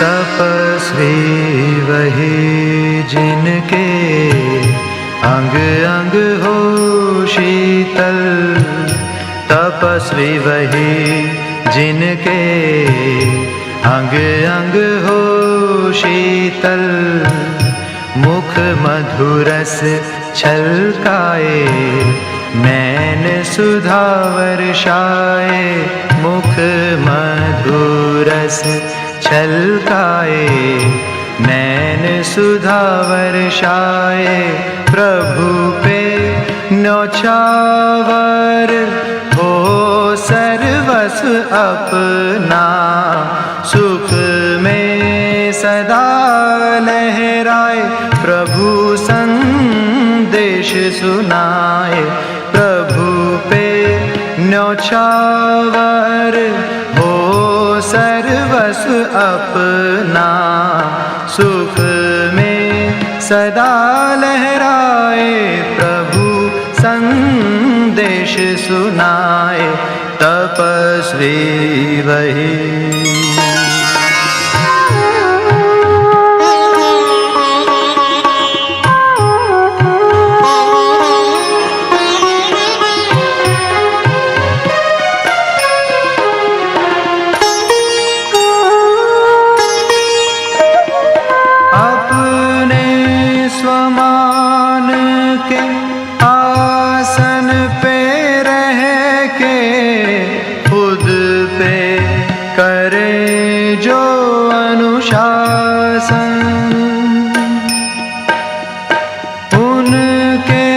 तपस्वी वही जिनके अंग अंग हो शीतल, तपस्वी वही जिनके अंग अंग हो शीतल, मुख मधुरस छलकाए, नैन सुधा वर्षाए, मुख मधुरस छलकाए, नैन सुधा वर्षाए, प्रभु पे न्योछावर हो सर्वस्व अपना, सुख में सदा लहराए, प्रभु संदेश सुनाए, प्रभु पे न्योछावर हो सर्वस्व अपना, सुख में सदा लहराए, प्रभु संदेश सुनाए, तपस्वी वही। स्वमान के आसन पे रह के खुद पे करे जो अनुशासन, उनके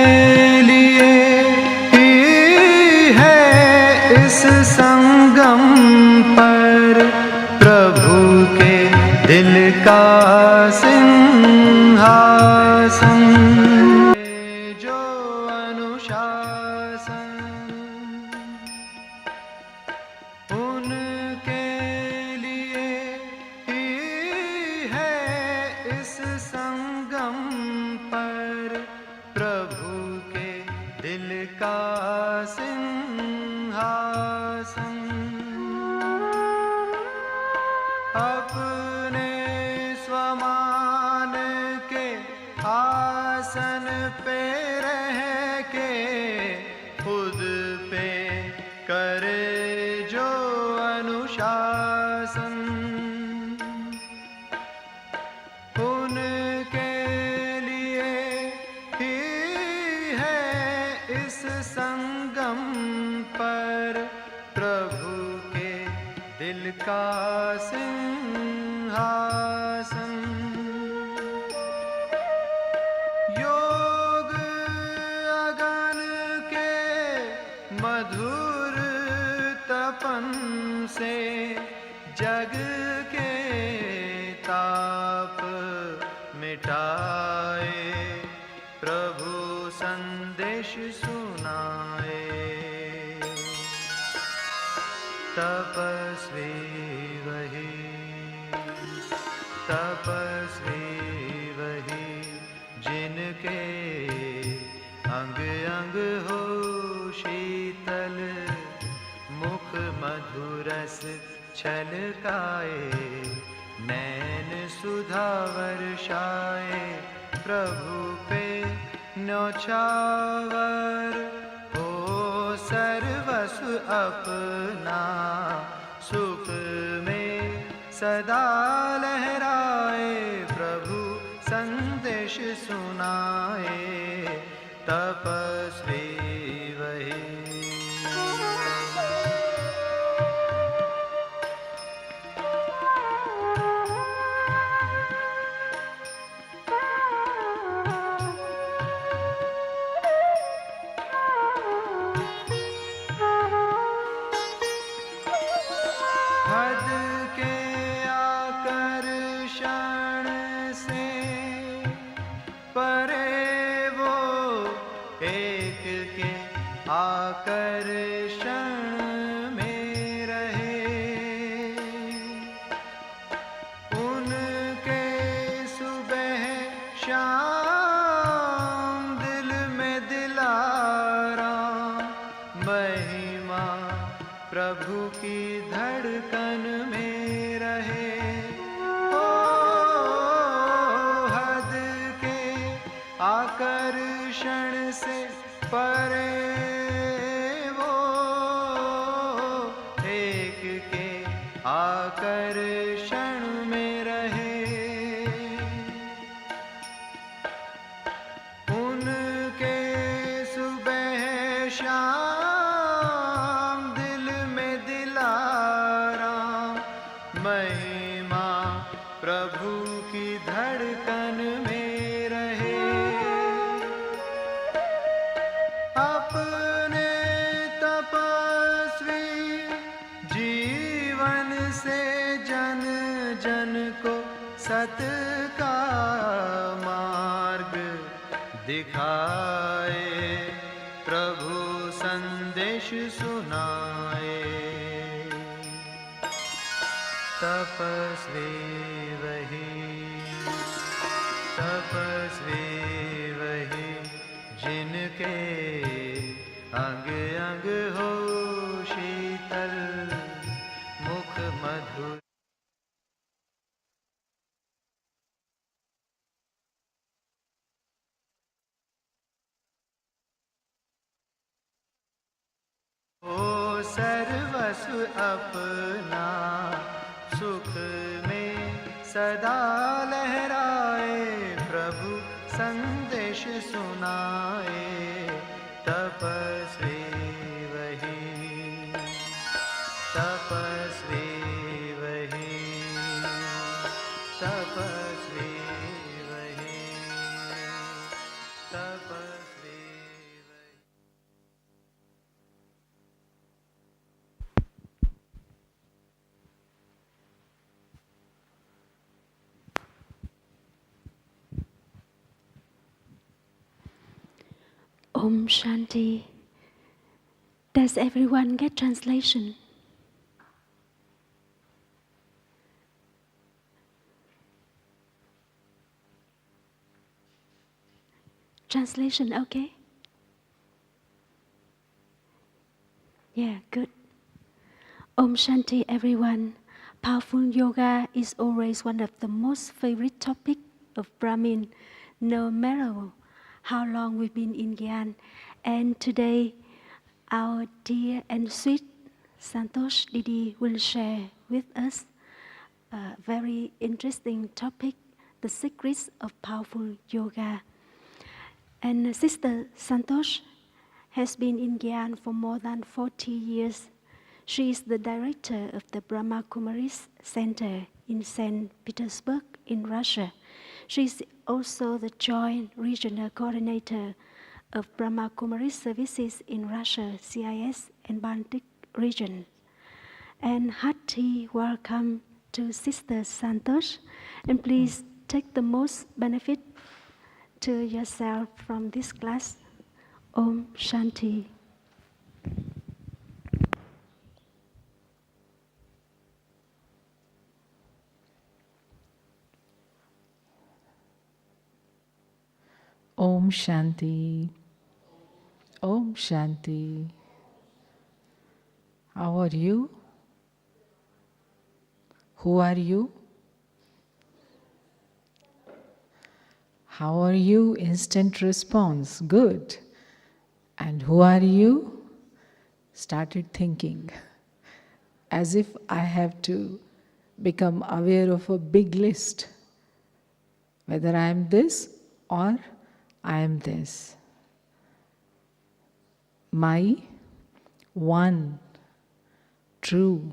लिए ही है इस संगम पर प्रभु के दिल का सिंहासन, जो अनुशासन, उनके लिए ही है इस संगम पर प्रभु के दिल का सिंहासन, अपने स्वमान के आसन पे रह के खुद पे करे जो अनुशासन, उनके लिए ही है इस संगम पर प्रभु के दिल का सिंहासन, योग अगन के मधुर तपन से जग के ताप मिटाए, प्रभु संदेश सुनाए, तपस्वी वही, तपस्वी वही जिनके अंग अंग हो शीतल, मुख मधुरस छलकाए, नैन सुधा वर्षाए, प्रभु पे न्योछावर हो सर्वस्व अपना, सुख में सदा लहराए, प्रभु संदेश सुनाए, तपस्वी वही। हद के आकर्षण से परे वो एक के आकर्षण में रहे, उनके सुबह शाम दिल में दिलारा, महिमा प्रभु की धड़कन में रहे, ओ से परे वो एक के आकर्षण में रहे। उनके सुबह शाम दिल में दिलाराम, महिमा प्रभु की धड़कन में रहे। अपने तपस्वी जीवन से जन जन को सत का मार्ग दिखाए, प्रभु संदेश सुनाए। तपस्वी वही, तपस्वी वही, जिनके अंग अंग हो शीतल, मुख मधुर। ओ सर्वस्व अपना सुख में सदा लहराए, प्रभु संदेश सुनाए। तपस्वी वही, तपस्वी वही, तपस्वी वही, तपस्वी वही। Om Shanti. Does everyone get translation? Translation, okay? Yeah, good. Om Shanti, everyone. Powerful yoga is always one of the most favorite topic of Brahmin, no matter how long we've been in Gyan. And today, our dear and sweet Santosh Didi will share with us a very interesting topic, the secrets of powerful yoga. And Sister Santosh has been in Gyan for more than 40 years. She is the director of the Brahma Kumaris Center in St. Petersburg in Russia. She is also the joint regional coordinator of Brahma Kumaris services in Russia, CIS, and Baltic region. And hearty welcome to Sister Santosh, and please take the most benefit to yourself from this class. Om Shanti. Om Shanti. Om Shanti. How are you? Who are you? How are you? Instant response. Good. And who are you? Started thinking. As if I have to become aware of a big list. Whether I am this or I am this. My one true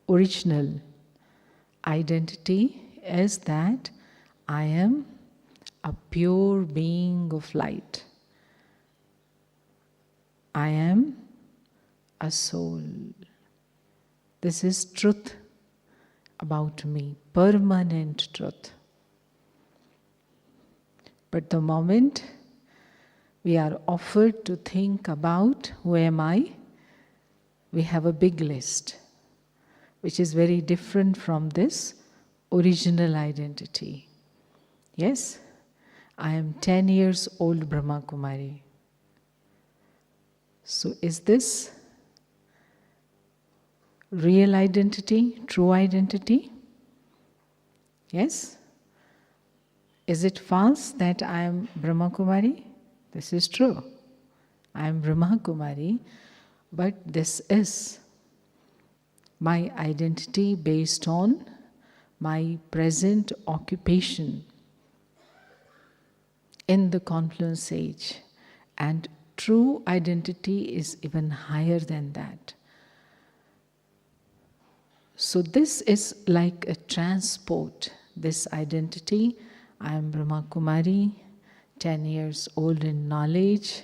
original identity is that I am a pure being of light. I am a soul. This is truth about me, permanent truth. But the moment we are offered to think about who am I, we have a big list, which is very different from this original identity. Yes, I am 10 years old Brahma Kumari. So is this real identity, true identity? Yes? Is it false that I am Brahma Kumari? This is true. I am Brahma Kumari, but this is my identity based on my present occupation in the confluence age. And true identity is even higher than that. So this is like a transport, this identity. I am Brahma Kumari, 10 years old in knowledge,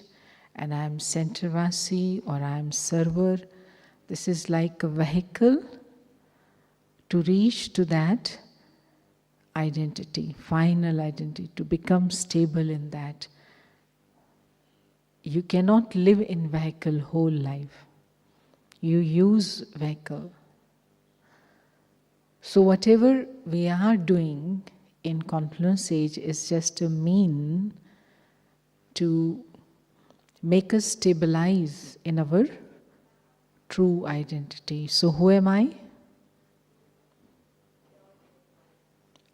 and I am Centravasi or I am server. This is like a vehicle to reach to that identity, final identity, to become stable in that. You cannot live in vehicle whole life. You use vehicle. So whatever we are doing in confluence age is just a mean to make us stabilize in our true identity. So who am I?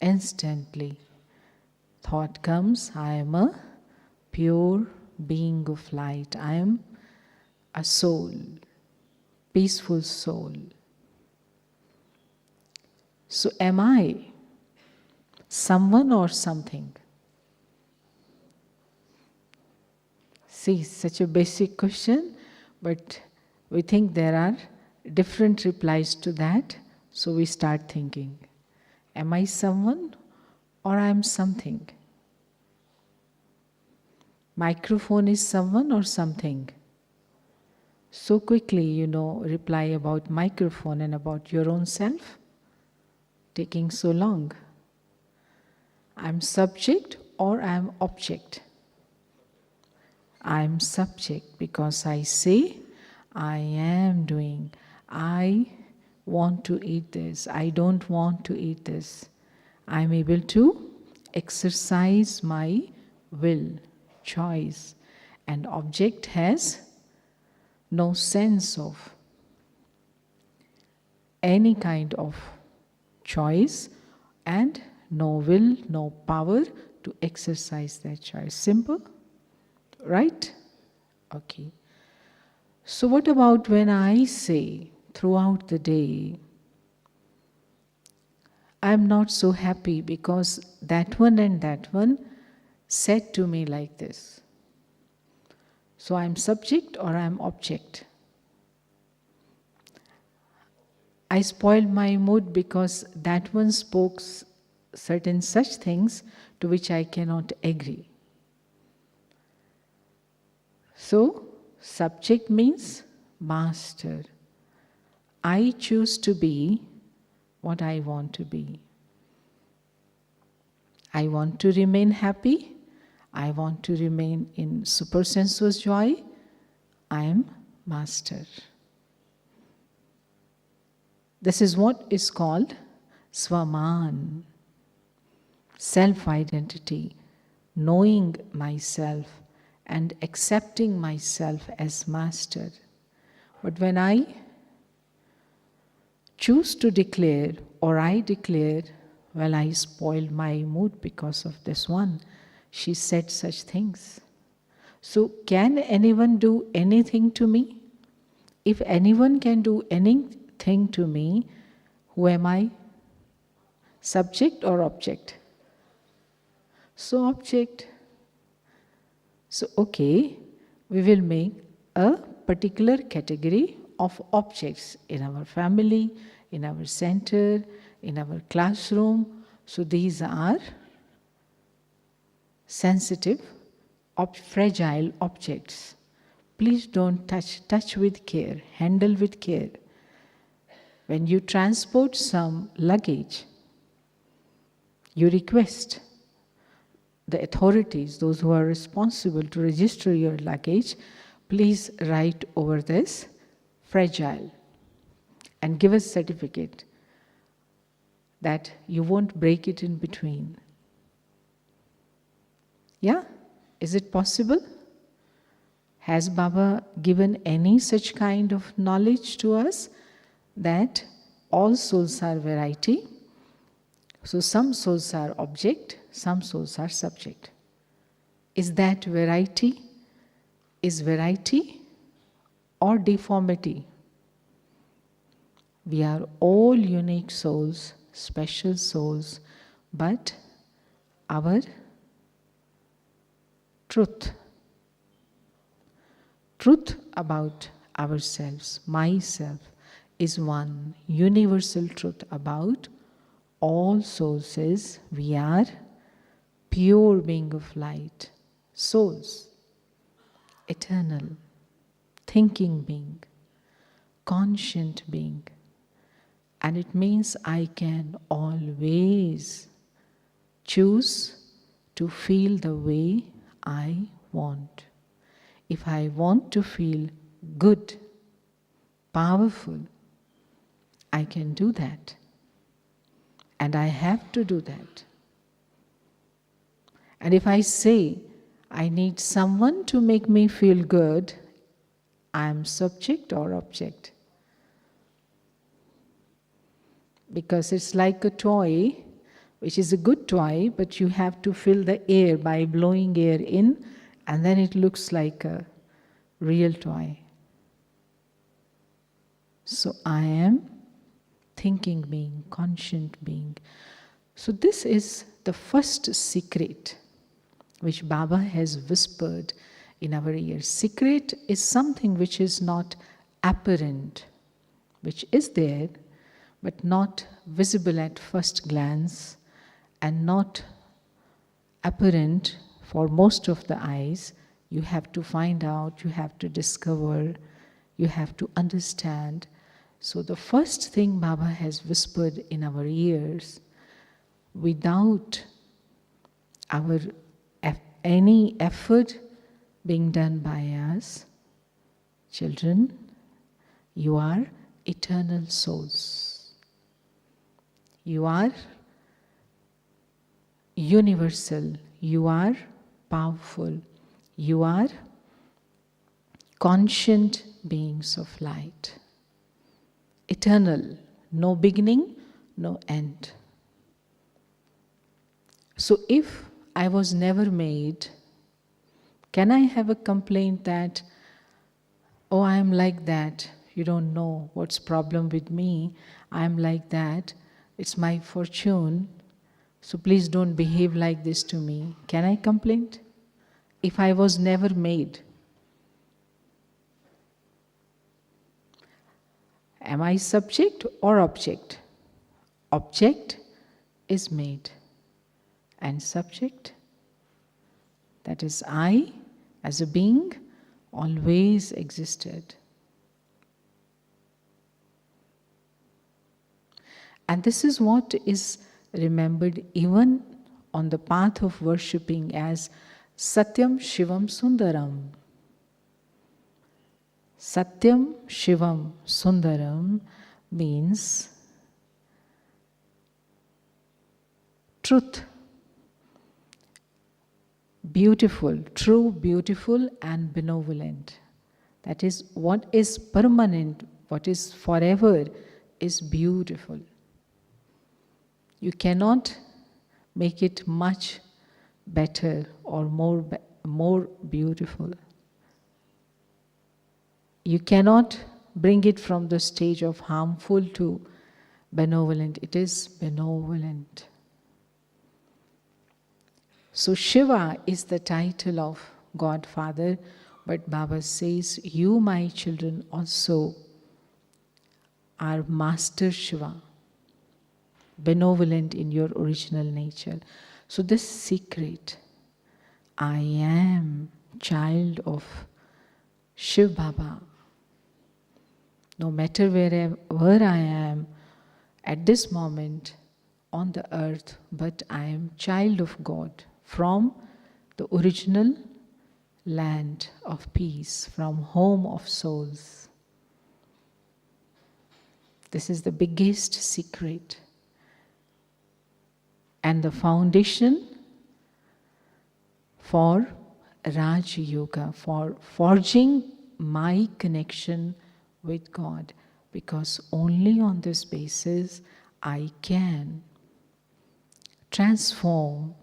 Instantly, thought comes, I am a pure being of light. I am a soul, peaceful soul. So am I someone or something? See, such a basic question, but we think there are different replies to that, so we start thinking, am I someone or I am something? Microphone is someone or something? So quickly, reply about microphone and about your own self, taking so long. I'm subject or I'm object? I'm subject because I say, I am doing, I want to eat this, I don't want to eat this. I'm able to exercise my will, choice, and object has no sense of any kind of choice and no will, no power to exercise that choice. Simple, right? Okay. So what about when I say throughout the day, I'm not so happy because that one and that one said to me like this. So I'm subject or I'm object? I spoiled my mood because that one spoke certain such things to which I cannot agree. So, subject means master. I choose to be what I want to be. I want to remain happy. I want to remain in supersensuous joy. I am master. This is what is called Swaman, self-identity, knowing myself and accepting myself as master. But when I choose to declare, or I declare, well, I spoiled my mood because of this one, she said such things. So can anyone do anything to me? If anyone can do anything to me, who am I? Subject or object? So object. So okay, we will make a particular category of objects in our family, in our center, in our classroom. So these are sensitive, fragile objects. Please don't touch with care, handle with care. When you transport some luggage, you request the authorities, those who are responsible to register your luggage, please write over this fragile and give us certificate that you won't break it in between. Yeah? Is it possible? Has Baba given any such kind of knowledge to us that all souls are variety? So some souls are object, some souls are subject. Is that variety? Is variety or deformity? We are all unique souls, special souls, but our truth about ourselves, myself, is one universal truth about all souls is we are pure being of light, souls, eternal, thinking being, conscient being. And it means I can always choose to feel the way I want. If I want to feel good, powerful, I can do that. And I have to do that. And if I say, I need someone to make me feel good, I am subject or object? Because it's like a toy, which is a good toy, but you have to fill the air by blowing air in, and then it looks like a real toy. So I am thinking being, conscient being. So this is the first secret which Baba has whispered in our ears. Secret is something which is not apparent, which is there, but not visible at first glance and not apparent for most of the eyes. You have to find out, you have to discover, you have to understand. So the first thing Baba has whispered in our ears, without our any effort being done by us, children, you are eternal souls. You are universal. You are powerful. You are conscient beings of light. Eternal, no beginning, no end. So if I was never made, can I have a complaint that, oh, I am like that, you don't know what's problem with me, I am like that, it's my fortune, so please don't behave like this to me. Can I complain? If I was never made, am I subject or object? Object is made, and subject, that is I, as a being, always existed. And this is what is remembered even on the path of worshipping as Satyam Shivam Sundaram. Satyam Shivam Sundaram means truth, beautiful, true, beautiful and benevolent. That is, what is permanent, what is forever is beautiful. You cannot make it much better or more beautiful. You cannot bring it from the stage of harmful to benevolent. It is benevolent. So Shiva is the title of Godfather, but Baba says, you, my children, also are Master Shiva, benevolent in your original nature. So this secret, I am child of Shiv Baba. No matter wherever I am at this moment on the earth, but I am child of God from the original land of peace, from home of souls. This is the biggest secret and the foundation for Raj Yoga, for forging my connection with God, because only on this basis I can transform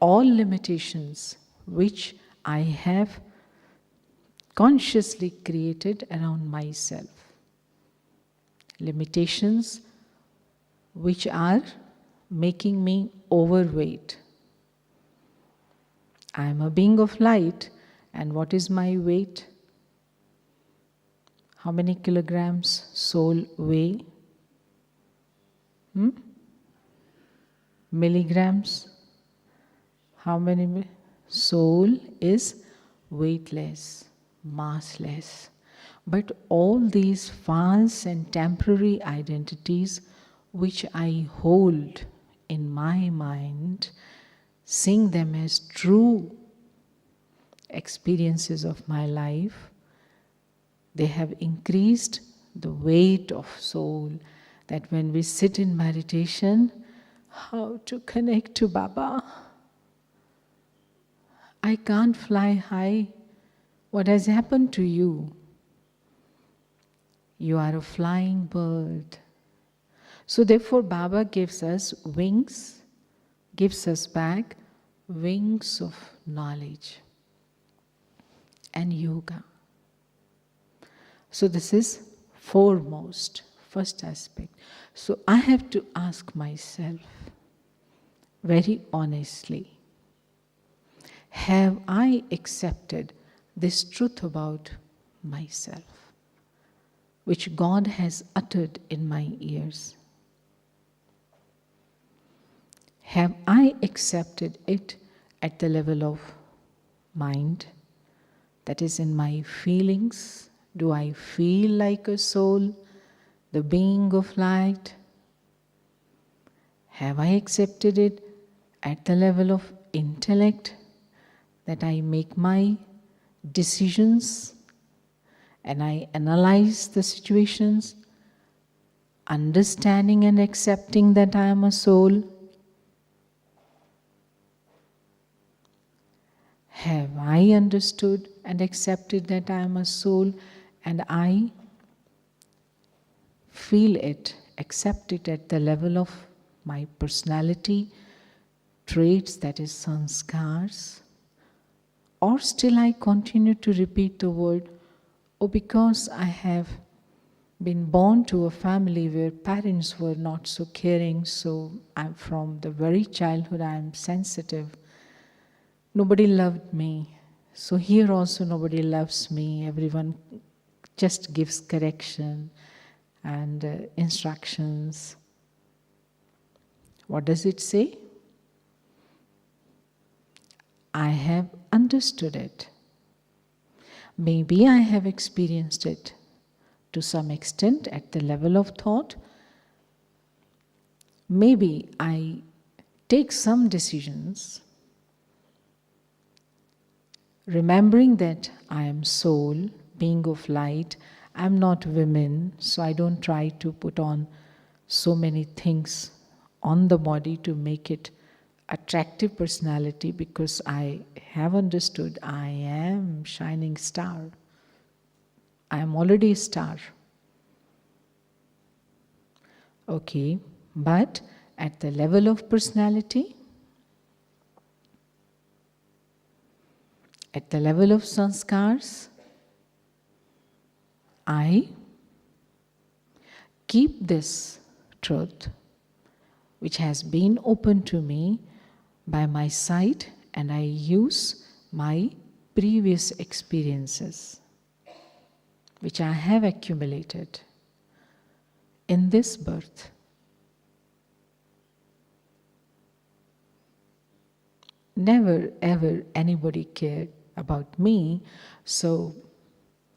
all limitations which I have consciously created around myself. Limitations which are making me overweight. I am a being of light, and what is my weight? How many kilograms soul weigh? Milligrams? How many? Soul is weightless, massless. But all these false and temporary identities which I hold in my mind, seeing them as true experiences of my life, they have increased the weight of soul, that when we sit in meditation, how to connect to Baba? I can't fly high. What has happened to you? You are a flying bird. So therefore Baba gives us wings, gives us back wings of knowledge and yoga. So this is foremost, first aspect. So I have to ask myself very honestly, have I accepted this truth about myself, which God has uttered in my ears? Have I accepted it at the level of mind, that is in my feelings? Do I feel like a soul, the being of light? Have I accepted it at the level of intellect, that I make my decisions and I analyze the situations, understanding and accepting that I am a soul? Have I understood and accepted that I am a soul and I feel it, accept it at the level of my personality, traits, that is sanskars? Or still I continue to repeat the word, oh, because I have been born to a family where parents were not so caring, so I'm from the very childhood I am sensitive. Nobody loved me. So here also nobody loves me. Everyone just gives correction and instructions. What does it say? I have understood it. Maybe I have experienced it to some extent at the level of thought. Maybe I take some decisions remembering that I am soul, being of light. I am not women, so I don't try to put on so many things on the body to make it attractive personality, because I have understood I am shining star. I am already a star. Okay, but at the level of personality, at the level of sanskars, I keep this truth which has been open to me by my sight, and I use my previous experiences which I have accumulated in this birth. Never ever anybody cared about me, so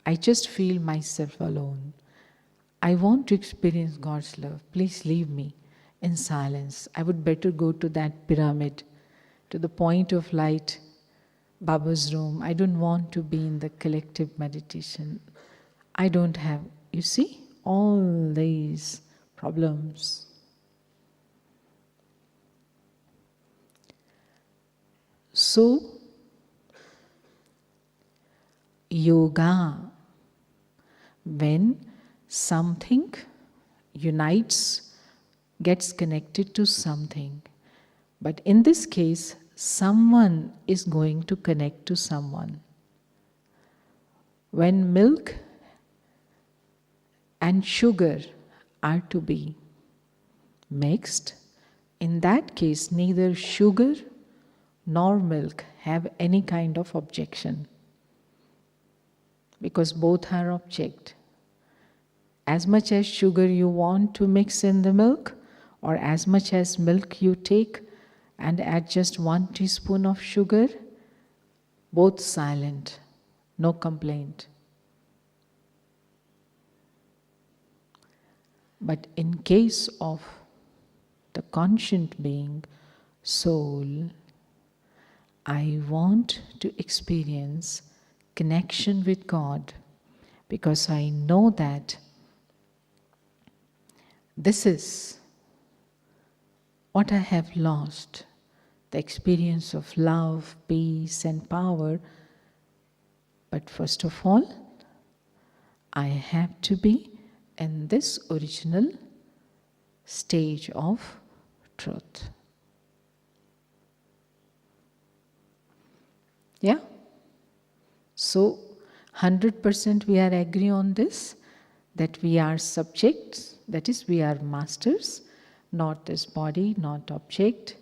I just feel myself alone. I want to experience God's love. Please leave me in silence. I would better go to that pyramid, to the point of light, Baba's room. I don't want to be in the collective meditation. I don't have, you see, all these problems. So, yoga, when something unites, gets connected to something. But in this case, someone is going to connect to someone. When milk and sugar are to be mixed, in that case, neither sugar nor milk have any kind of objection, because both are object. As much as sugar you want to mix in the milk, or as much as milk you take and add just 1 teaspoon of sugar, both silent, no complaint. But in case of the conscient being, soul, I want to experience connection with God, because I know that this is what I have lost, the experience of love, peace and power. But first of all, I have to be in this original stage of truth. Yeah? So 100% we are agree on this, that we are subjects, that is, we are masters, not this body, not object.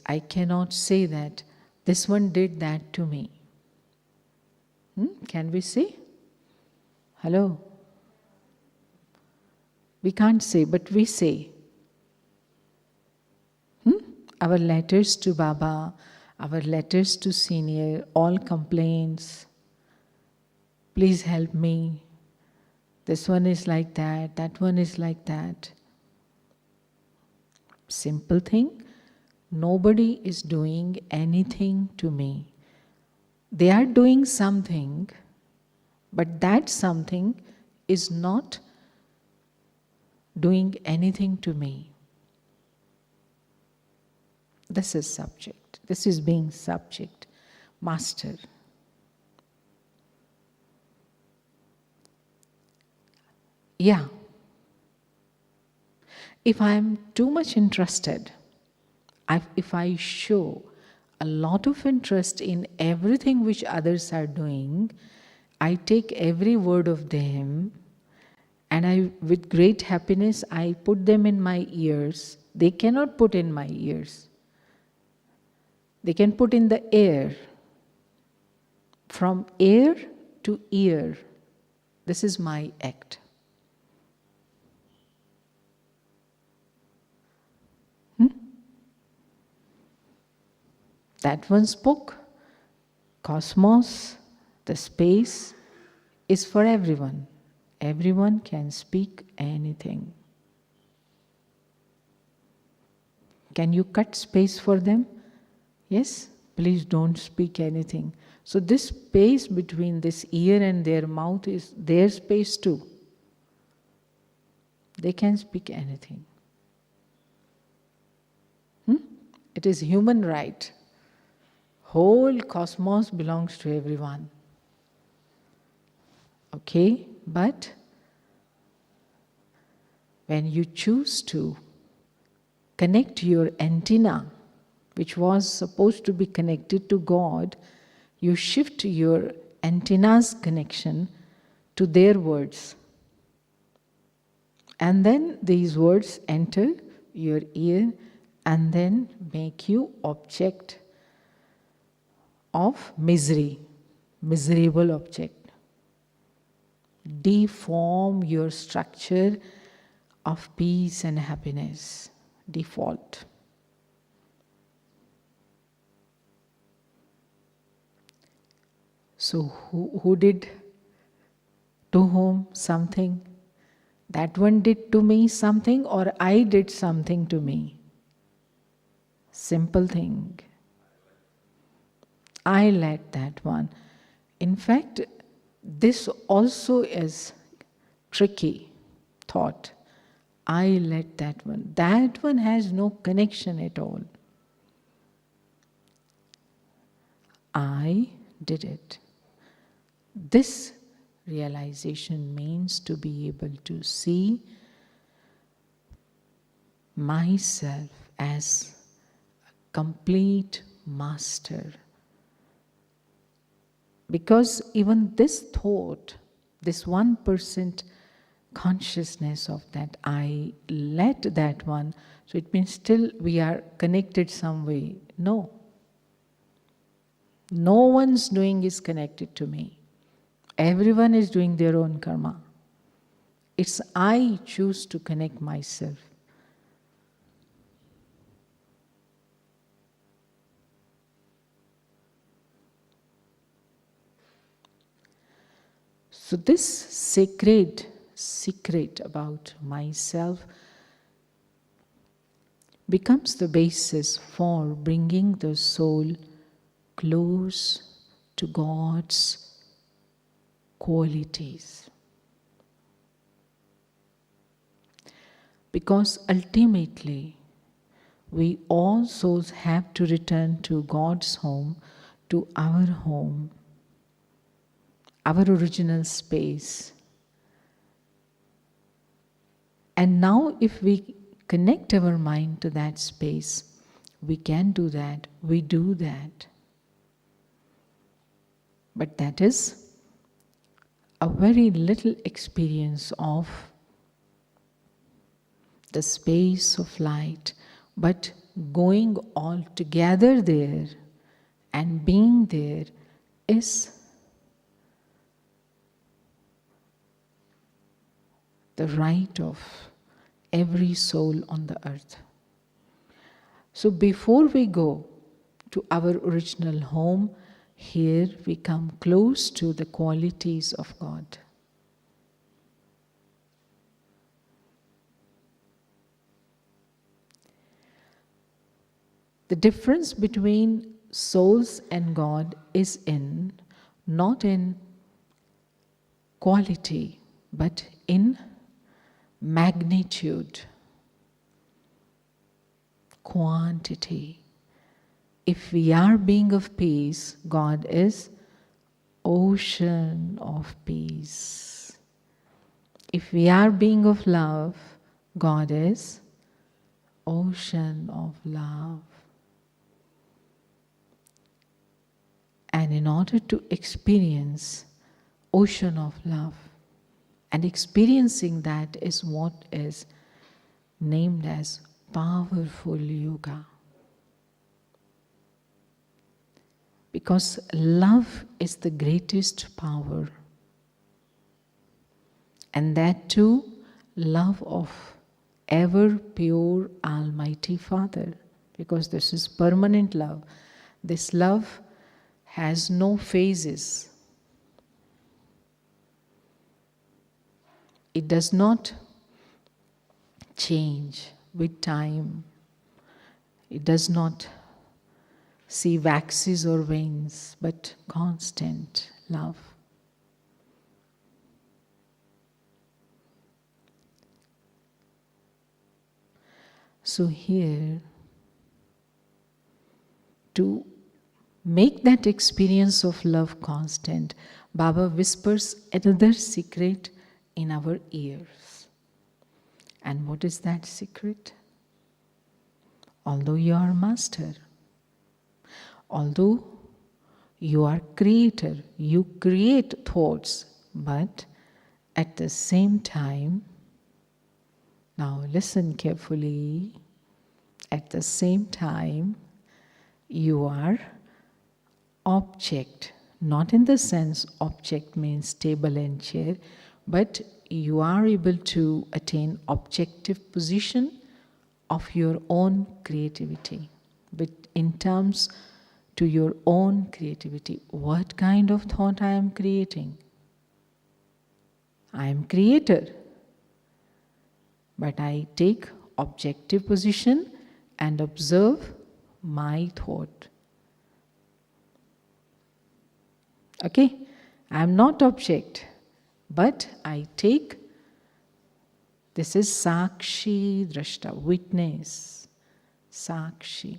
I cannot say that this one did that to me. Can we say? Hello? We can't say, but we say. Our letters to Baba, our letters to senior, all complaints. Please help me. This one is like that one is like that. Simple thing, nobody is doing anything to me. They are doing something, but that something is not doing anything to me. This is subject. This is being subject, master. Yeah. If I am too much interested, if I show a lot of interest in everything which others are doing, I take every word of them and with great happiness, I put them in my ears. They cannot put in my ears. They can put in the air. From air to ear, this is my act. That one spoke. Cosmos, the space, is for everyone. Everyone can speak anything. Can you cut space for them? Yes? Please don't speak anything. So this space between this ear and their mouth is their space too. They can speak anything. It is human right. Whole cosmos belongs to everyone. Okay? But when you choose to connect your antenna, which was supposed to be connected to God, you shift your antenna's connection to their words. And then these words enter your ear and then make you object of misery, miserable object. Deform your structure of peace and happiness. Default. So who did to whom something? That one did to me something, or I did something to me? Simple thing. I let that one. In fact, this also is tricky thought. I let that one. That one has no connection at all. I did it. This realization means to be able to see myself as a complete master. Because even this thought, this 1% consciousness of that, I let that one, so it means still we are connected some way. No. No one's doing is connected to me. Everyone is doing their own karma. It's I choose to connect myself. So this sacred secret about myself becomes the basis for bringing the soul close to God's qualities. Because ultimately, we all souls have to return to God's home, to our home, our original space. And now if we connect our mind to that space, we can do that, we do that. But that is a very little experience of the space of light, but going all together there and being there is the right of every soul on the earth. So before we go to our original home, here we come close to the qualities of God. The difference between souls and God is not in quality, but in magnitude, quantity. If we are being of peace, God is ocean of peace. If we are being of love, God is ocean of love. And in order to experience ocean of love, and experiencing that is what is named as powerful yoga. Because love is the greatest power. And that too, love of ever pure Almighty Father. Because this is permanent love. This love has no phases. It does not change with time. It does not see waxes or wanes, but constant love. So here, to make that experience of love constant, Baba whispers another secret in our ears. And what is that secret? Although you are master, although you are creator, you create thoughts, but at the same time, now listen carefully, at the same time, you are object, not in the sense object means table and chair, but you are able to attain objective position of your own creativity. But in terms to your own creativity, what kind of thought I am creating? I am creator, but I take objective position and observe my thought. Okay, I am not object, but I take, this is Sakshi Drashta, witness, Sakshi.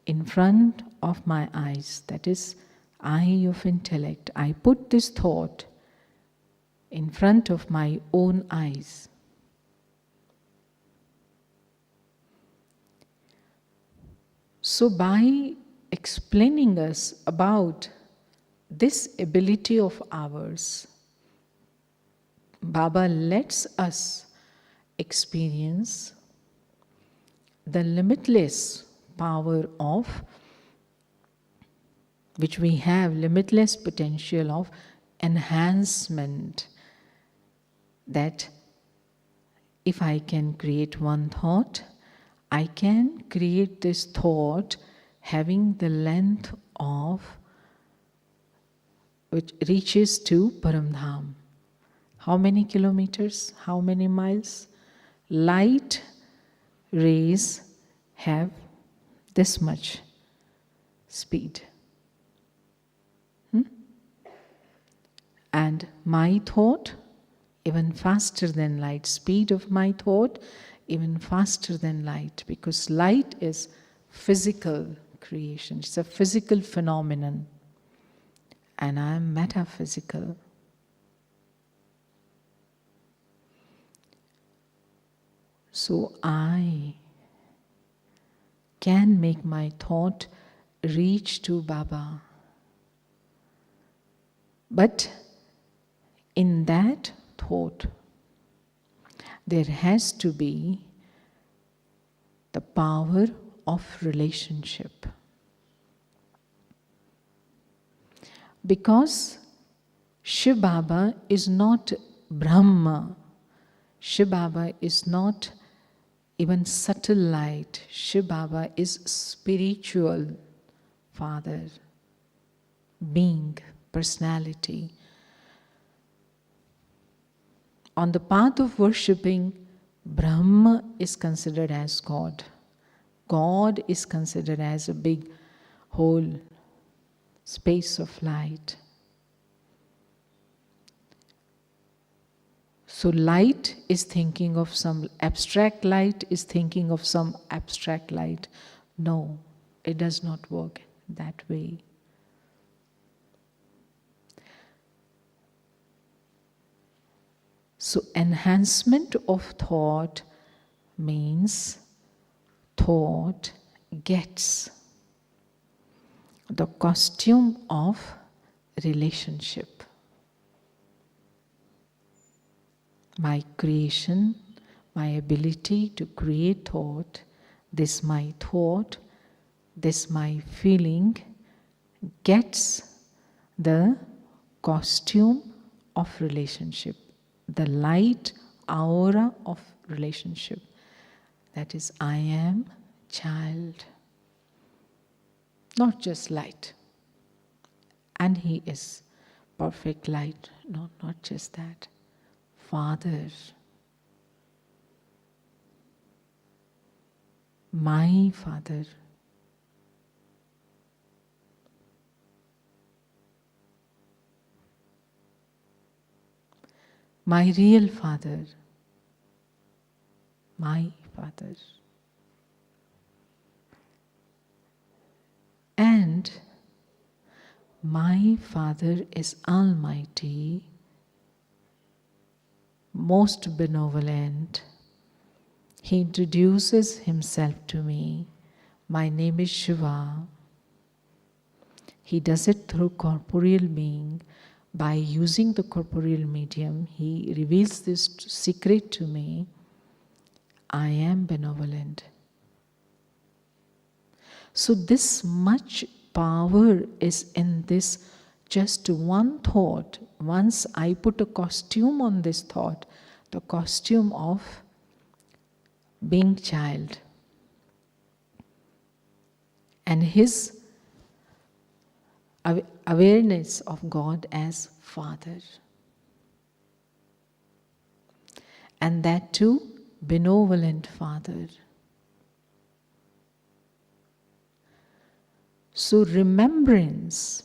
In front of my eyes, that is eye of intellect, I put this thought in front of my own eyes. So by explaining us about this ability of ours, Baba lets us experience the limitless power of which we have, limitless potential of enhancement, that if I can create one thought, I can create this thought having the length of which reaches to Paramdham. How many kilometers? How many miles? Light rays have this much speed. And my thought, even faster than light. Speed of my thought, even faster than light. Because light is physical creation. It's a physical phenomenon. And I am metaphysical. So I can make my thought reach to Baba. But in that thought, there has to be the power of relationship. Because Shiv Baba is not Brahma. Shiv Baba is not even subtle light. Shiv Baba is spiritual Father, being, personality. On the path of worshipping, Brahma is considered as God. God is considered as a big whole space of light. So light is thinking of some abstract light, is thinking of some abstract light. No, it does not work that way. So enhancement of thought means thought gets the costume of relationship. My creation, my ability to create thought, this my thought, this my feeling gets the costume of relationship, the light aura of relationship. That is, I am child. Not just light. And he is perfect light. No, not just that. Father. My Father. My real Father. My Father. And my Father is Almighty, most benevolent. He introduces himself to me. My name is Shiva. He does it through corporeal being. By using the corporeal medium, he reveals this secret to me. I am benevolent. So this much power is in this just one thought. Once I put a costume on this thought, the costume of being child, and his awareness of God as Father. And that too, benevolent Father. So remembrance,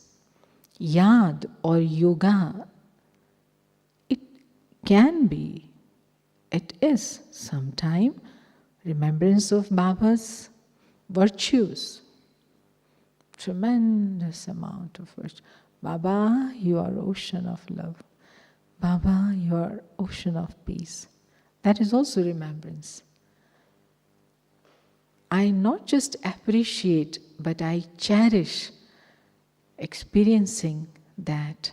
yad or yoga, it can be, it is sometime remembrance of Baba's virtues. Tremendous amount of virtue. Baba, you are ocean of love. Baba, you are ocean of peace. That is also remembrance. I not just appreciate, but I cherish experiencing that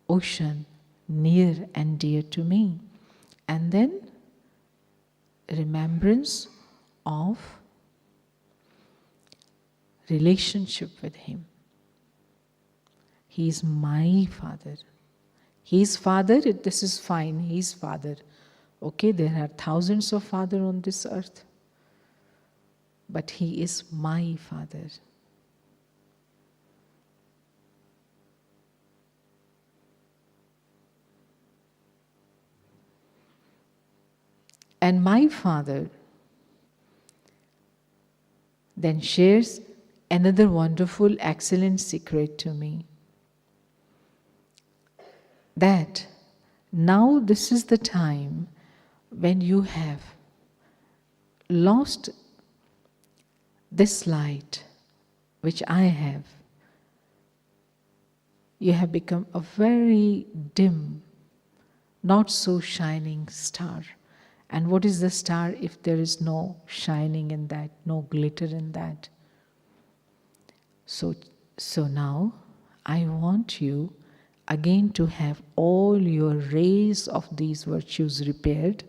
ocean near and dear to me. And then remembrance of relationship with Him. He is my Father. His Father, this is fine, His Father. Okay, there are thousands of fathers on this earth, but He is my Father. And my Father then shares another wonderful, excellent secret to me. That now this is the time when you have lost this light which I have. You have become a very dim, not so shining star. And what is the star if there is no shining in that, no glitter in that? So now I want you again to have all your rays of these virtues repaired.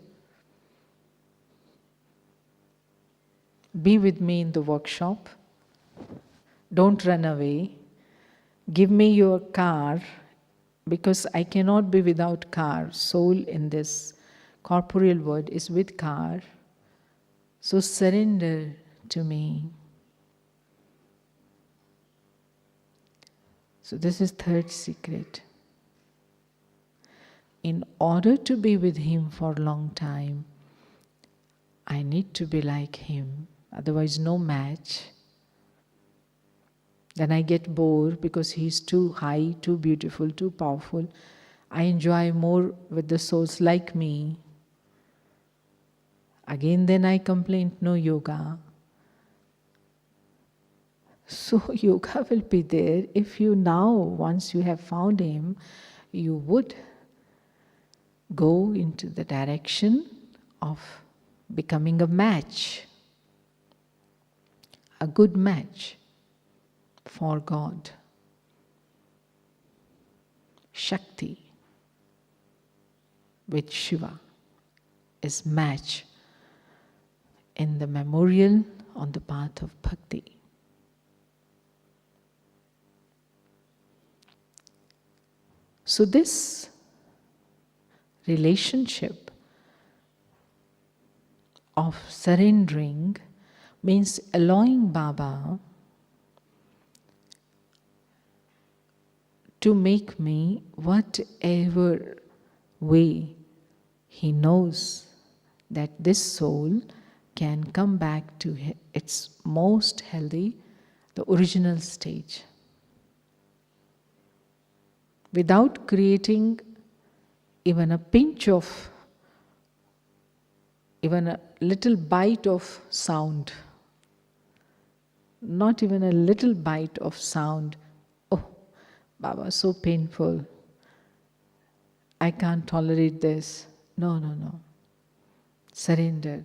Be with me in the workshop. Don't run away. Give me your car, because I cannot be without car. Soul in this corporeal world is with car. So surrender to me. So this is third secret. In order to be with Him for a long time, I need to be like Him, otherwise no match. Then I get bored because He's too high, too beautiful, too powerful. I enjoy more with the souls like me. Again then I complain, no yoga. So yoga will be there if you now, once you have found Him, you would go into the direction of becoming a match, a good match for God. Shakti with Shiva is match in the memorial on the path of bhakti. So this relationship of surrendering means allowing Baba to make me whatever way He knows that this soul can come back to its most healthy, the original stage, without creating even a pinch of, even a little bite of sound. Not even a little bite of sound. Oh, Baba, so painful. I can't tolerate this. No, no, no. Surrender.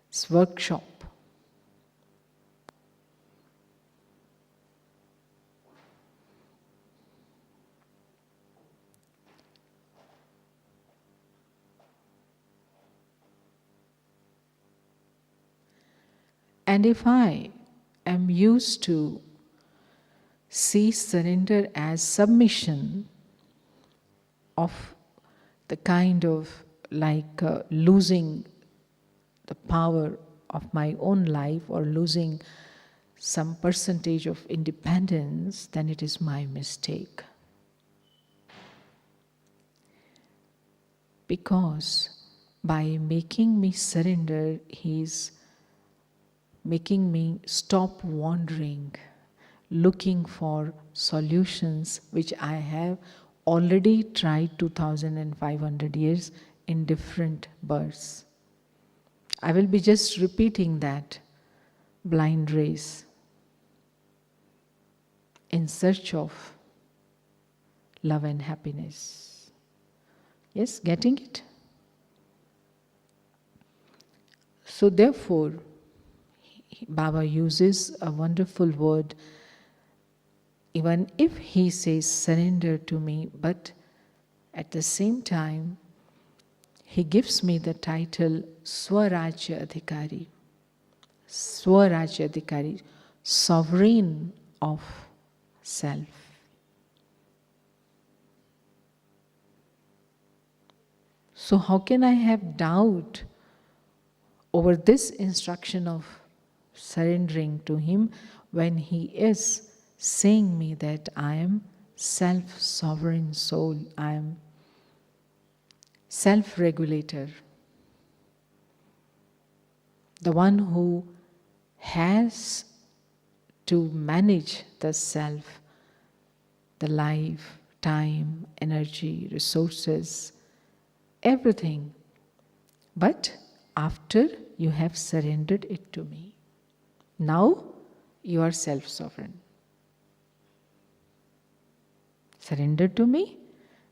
It's workshop. And if I am used to see surrender as submission of the kind of like losing the power of my own life or losing some percentage of independence, then it is my mistake. Because by making me surrender, He is making me stop wandering, looking for solutions which I have already tried 2,500 years in different births. I will be just repeating that blind race in search of love and happiness. Yes, getting it? So therefore, Baba uses a wonderful word, even if he says surrender to me, but at the same time, he gives me the title Swarajya Adhikari. Swarajya Adhikari, sovereign of self. So how can I have doubt over this instruction of surrendering to him when he is saying me that I am self-sovereign soul, I am self-regulator, the one who has to manage the self, the life, time, energy, resources, everything. But after you have surrendered it to me, now you are self-sovereign. Surrender to me,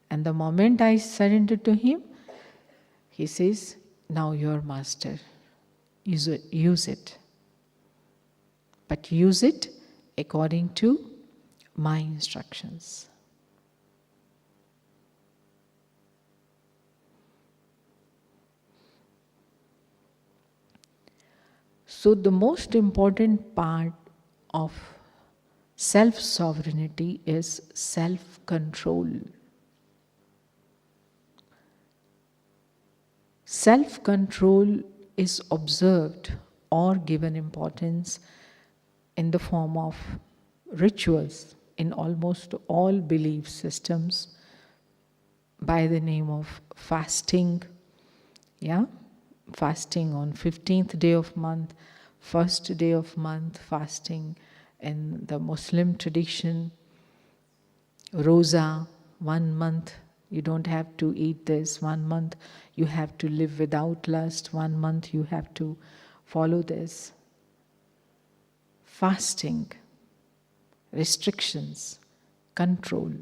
and the moment I surrender to him, he says, now you are master. Use it. But use it according to my instructions. So the most important part of self-sovereignty is self-control. Self-control is observed or given importance in the form of rituals in almost all belief systems by the name of fasting. Yeah? Fasting on 15th day of month, first day of month, fasting in the Muslim tradition, Rosa, 1 month you don't have to eat this, 1 month you have to live without lust, 1 month you have to follow this. Fasting, restrictions, control.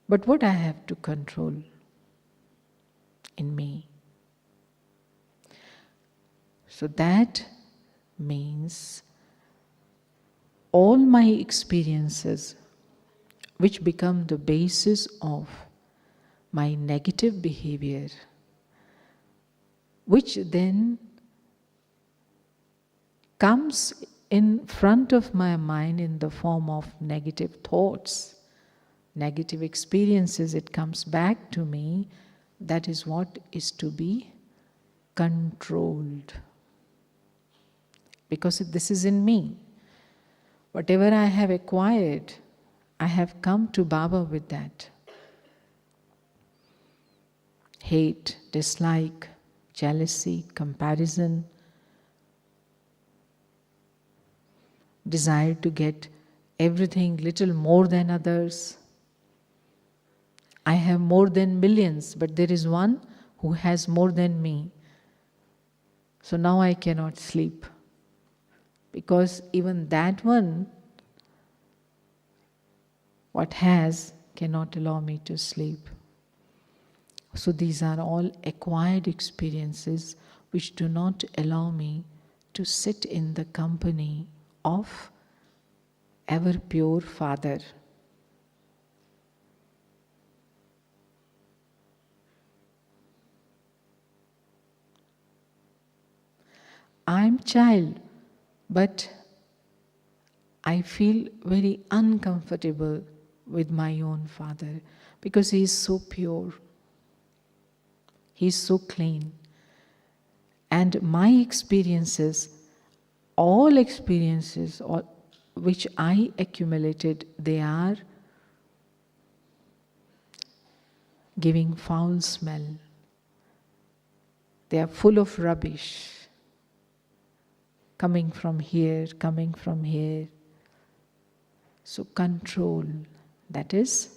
But what I have to control in me? So that means all my experiences which become the basis of my negative behavior, which then comes in front of my mind in the form of negative thoughts, negative experiences, it comes back to me. That is what is to be controlled. Because this is in me. Whatever I have acquired, I have come to Baba with that. Hate, dislike, jealousy, comparison, desire to get everything little more than others. I have more than millions, but there is one who has more than me. So now I cannot sleep, because even that one, what has, cannot allow me to sleep. So these are all acquired experiences which do not allow me to sit in the company of ever pure Father. I am child, but I feel very uncomfortable with my own father because he is so pure, he is so clean. And my experiences, all experiences which I accumulated, they are giving foul smell. They are full of rubbish. Coming from here, coming from here. So control, that is,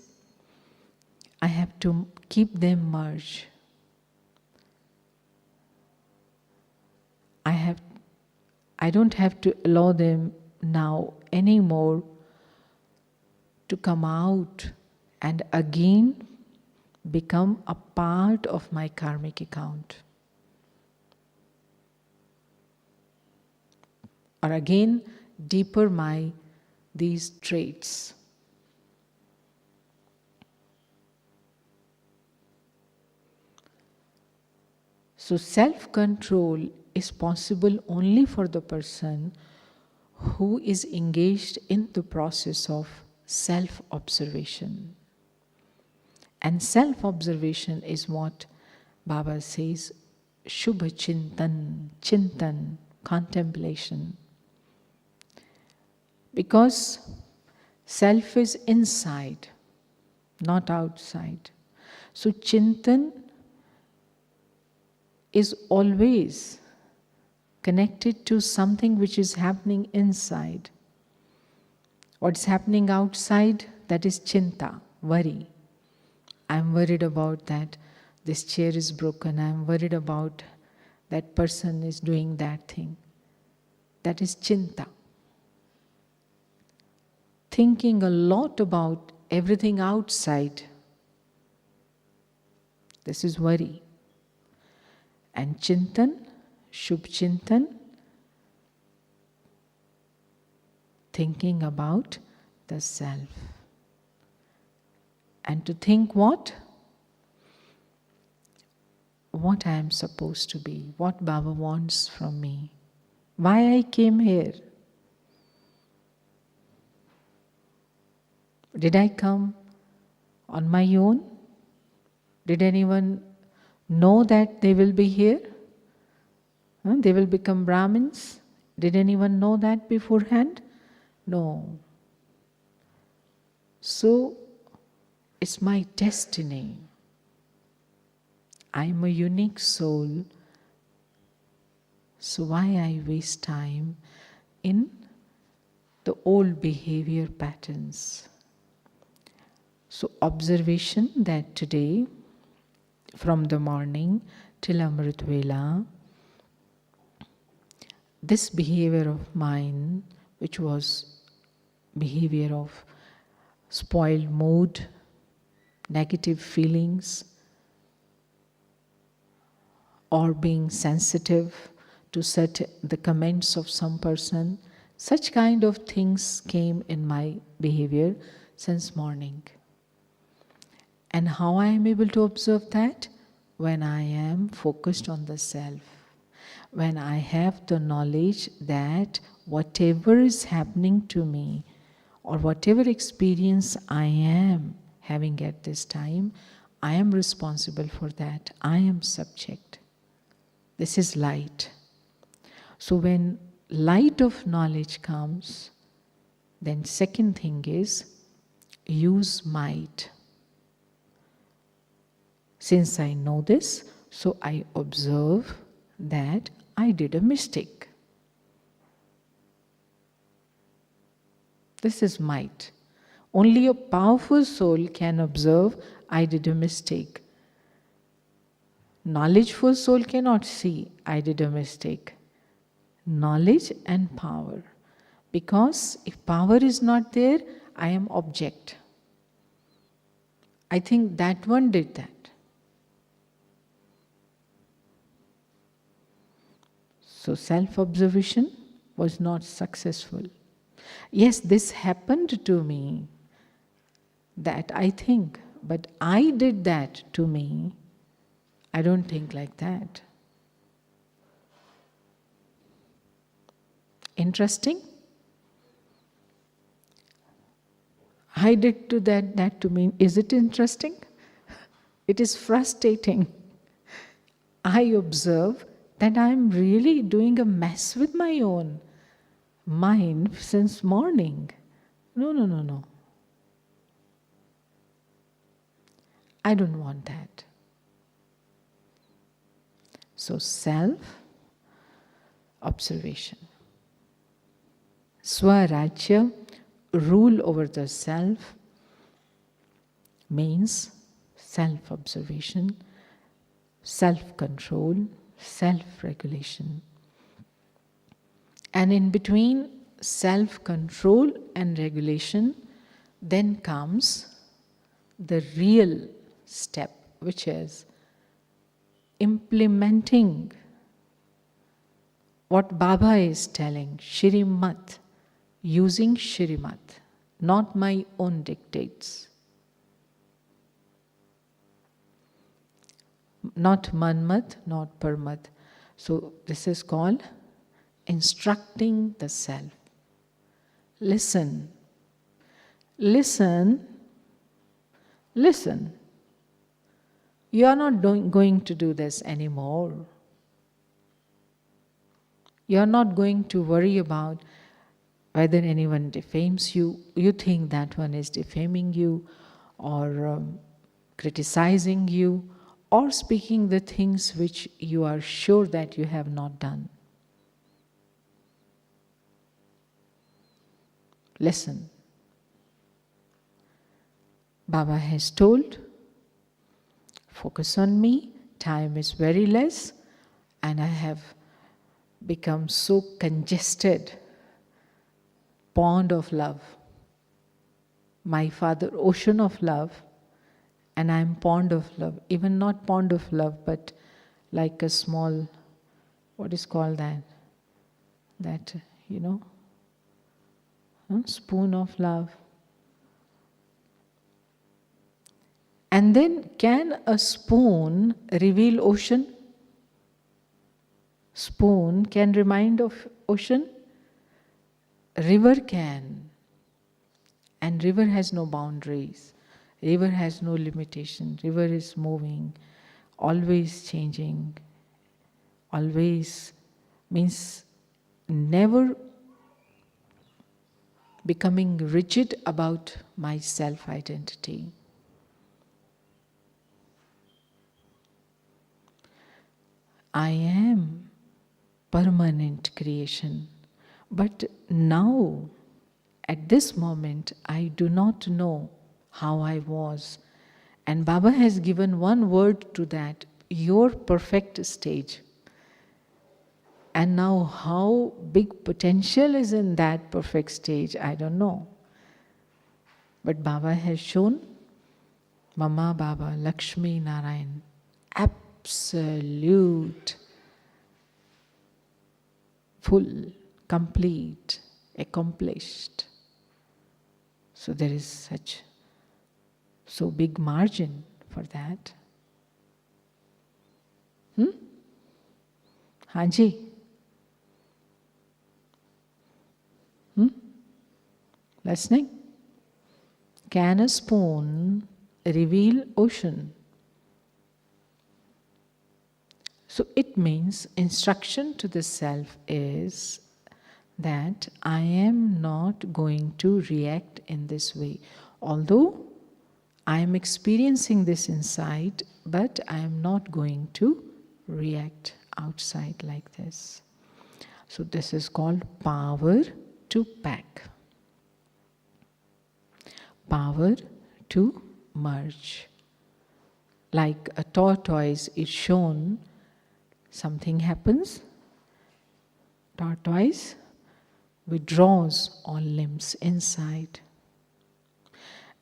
I have to keep them merged. I don't have to allow them now anymore to come out and again become a part of my karmic account. or again deeper my these traits. So self-control is possible only for the person who is engaged in the process of self-observation. And self-observation is what Baba says, Shubha Chintan, contemplation. Because self is inside, not outside. So Chintan is always connected to something which is happening inside. What's happening outside, that is chinta, worry. I'm worried about that this chair is broken. I'm worried about that person is doing that thing. That is chinta. Thinking a lot about everything outside. This is worry. And chintan, Shubh Chintan, thinking about the self. And to think what? What I am supposed to be, what Baba wants from me, why I came here. Did I come on my own? Did anyone know that they will be here? They will become Brahmins? Did anyone know that beforehand? No. So, it's my destiny. I am a unique soul. So why I waste time in the old behavior patterns? So observation that today, from the morning till Amrit Vela, this behavior of mine, which was behavior of spoiled mood, negative feelings, or being sensitive to the comments of some person, such kind of things came in my behavior since morning. And how I am able to observe that? When I am focused on the self. When I have the knowledge that whatever is happening to me, or whatever experience I am having at this time, I am responsible for that. I am subject. This is light. So when light of knowledge comes, then second thing is use might. Since I know this, so I observe that I did a mistake. This is might. Only a powerful soul can observe, I did a mistake. Knowledgeful soul cannot see, I did a mistake. Knowledge and power. Because if power is not there, I am object. I think that one did that. So self-observation was not successful. Yes, this happened to me, that I think, but I did that to me. I don't think like that. Interesting? I did to that to me. Is it interesting? It is frustrating. I observe that I am really doing a mess with my own mind since morning. No. I don't want that. So self-observation. Swarajya, rule over the self, means self-observation, self-control, self-regulation. And in between self-control and regulation, then comes the real step, which is implementing what Baba is telling, Shrimat, using Shrimat, not my own dictates. Not Manmat, not Parmat. So this is called instructing the self. Listen, listen, listen. You are not going to do this anymore. You are not going to worry about whether anyone defames you. You think that one is defaming you or criticizing you or speaking the things which you are sure that you have not done. Listen. Baba has told, focus on me, time is very less, and I have become so congested, pond of love. My Father, ocean of love, and I am pond of love. Even not pond of love, but like a small, what is called that? That, spoon of love. And then, can a spoon reveal ocean? Spoon can remind of ocean? River can. And river has no boundaries. River has no limitation. River is moving, always changing, always means never becoming rigid about my self-identity. I am permanent creation, but now, at this moment, I do not know how I was. And Baba has given one word to that, your perfect stage. And now how big potential is in that perfect stage, I don't know. But Baba has shown, Mama Baba, Lakshmi Narayan, absolute, full, complete, accomplished. So there is so big margin for that. Hanji? Listening? Can a spoon reveal ocean? So it means instruction to the self is that I am not going to react in this way. Although I am experiencing this inside, but I am not going to react outside like this. So this is called power to pack. Power to merge. Like a tortoise is shown, something happens, tortoise withdraws all limbs inside.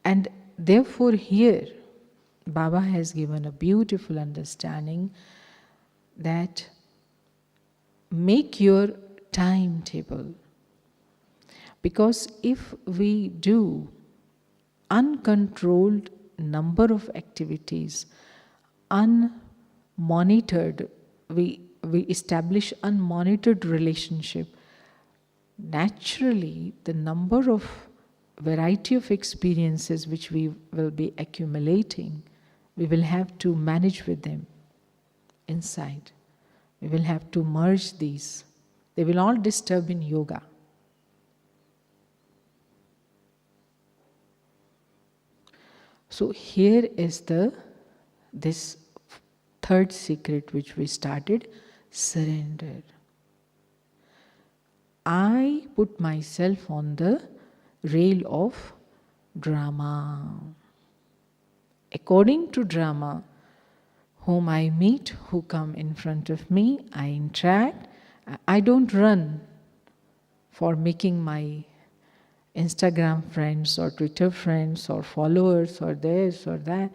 And therefore here, Baba has given a beautiful understanding that make your timetable. Because if we do uncontrolled number of activities, unmonitored, we establish unmonitored relationship, naturally the number of variety of experiences which we will be accumulating, we will have to manage with them inside. We will have to merge these. They will all disturb in yoga. So here is this third secret which we started, surrender. I put myself on the rail of drama. According to drama, whom I meet, who come in front of me, I interact. I don't run for making my Instagram friends or Twitter friends or followers or this or that.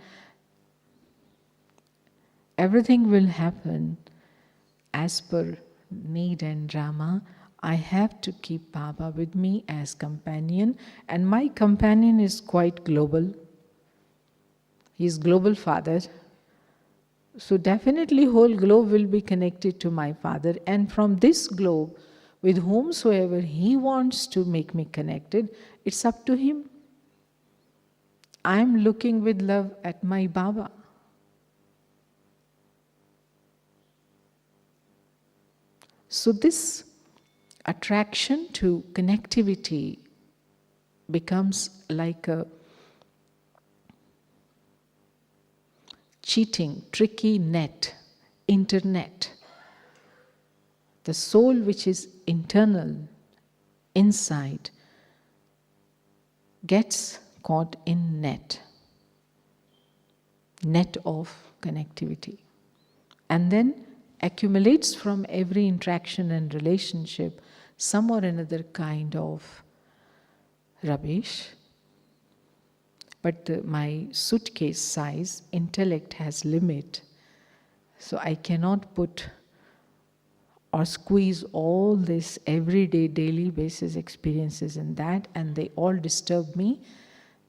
Everything will happen as per need and drama, I have to keep Baba with me as companion, and my companion is quite global. He is global father. So definitely whole globe will be connected to my father, and from this globe, with whomsoever he wants to make me connected, it's up to him. I am looking with love at my Baba. So this attraction to connectivity becomes like a cheating, tricky net, internet. The soul which is internal, inside, gets caught in net of connectivity, and then accumulates from every interaction and relationship some or another kind of rubbish. But my suitcase size, intellect has limit, so I cannot put or squeeze all this everyday, daily basis experiences in that, and they all disturb me